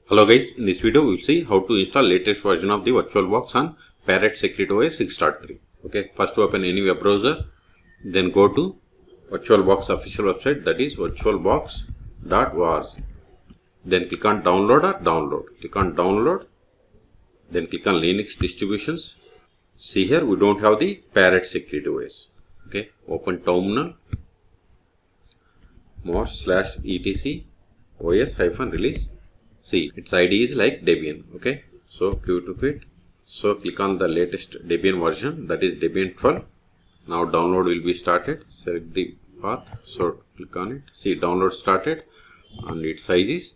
Hello guys, in this video we will see how to install latest version of the VirtualBox on Parrot Security OS 6.3. Okay, first open any web browser, then go to VirtualBox official website, that is virtualbox.org. Then click on download or download. Click on download, then click on Linux distributions. See here we don't have the Parrot Security OS. Okay, open terminal /etc os-release. See, its ID is like Debian. Okay, so Q to quit. So click on the latest Debian version, that is Debian 12. Now download will be started. Select the path. So click on it. See, download started and its size is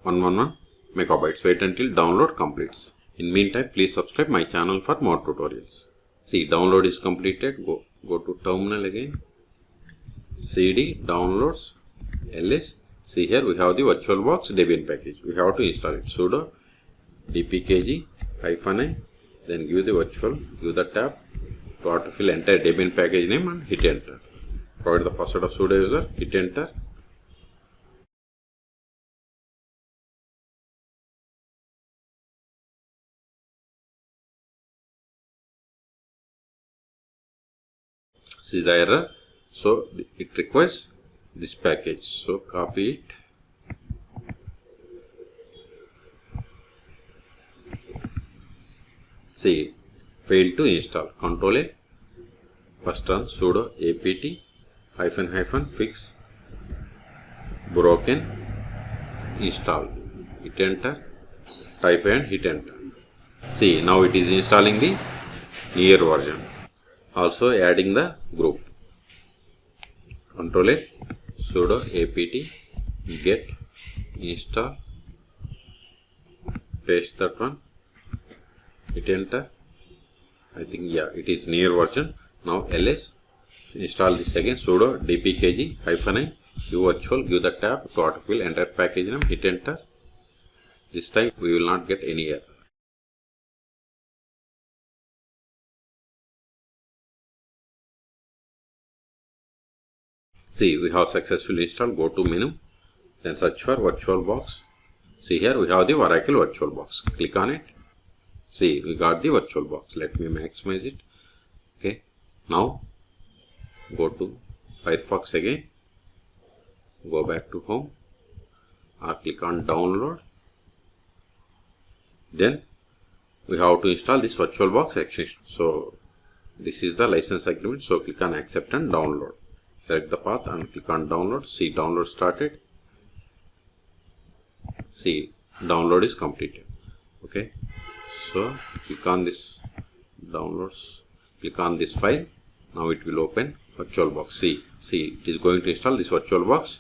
111 megabytes. Wait until download completes. In meantime, please subscribe my channel for more tutorials. See, download is completed. Go to terminal again. CD downloads ls. See here we have the VirtualBox Debian package. We have to install it. Sudo dpkg-i, then give the virtual, give the tab to autofill entire Debian package name and hit enter. Provide the password of sudo user, hit enter. See the error. So it requires this package. So copy it. See, failed to install. Control A. First run sudo apt -fix broken install. Hit enter. Type and hit enter. See, now it is installing the newer version. Also adding the group. Control A. Sudo apt get install, paste that one, hit enter. I think it is near version. Now ls, install this again. Sudo dpkg-i, give virtual, give the tab to autofill entire package name, hit enter. This time we will not get any error. See, we have successfully installed. Go to menu, then search for VirtualBox. See here we have the Oracle VirtualBox. Click on it. See, we got the VirtualBox. Let me maximize it. Okay, now go to Firefox again. Go back to home or click on download. Then we have to install this VirtualBox extension. So this is the license agreement. So click on accept and download. Select the path and click on download. See, download started. See, download is completed. Okay, so click on this downloads, click on this file. Now it will open VirtualBox. See, it is going to install this VirtualBox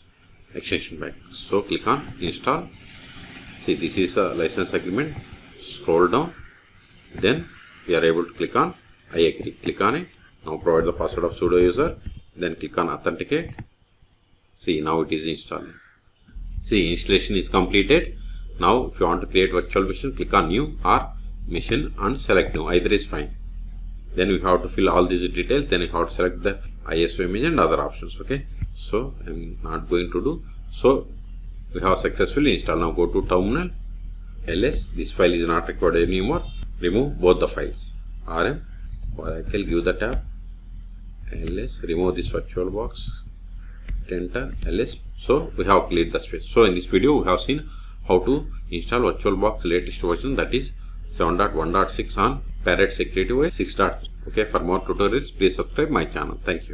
extension pack. So click on install. See, this is a license agreement. Scroll down, then we are able to click on I agree. Click on it. Now provide the password of sudo user. Then click on authenticate. See, now it is installing. See, installation is completed. Now if you want to create virtual machine, click on new or machine and select new. Either is fine. Then we have to fill all these details. Then you have to select the ISO image and other options. Okay, so I am not going to do. So we have successfully installed. Now go to terminal ls. This file is not required anymore. Remove both the files. rm Oracle, give the tab ls, remove this VirtualBox, enter ls. So we have cleared the space. So in this video we have seen how to install VirtualBox latest version, that is 7.1.6 on Parrot Security OS 6.3. Okay, for more tutorials please subscribe my channel. Thank you.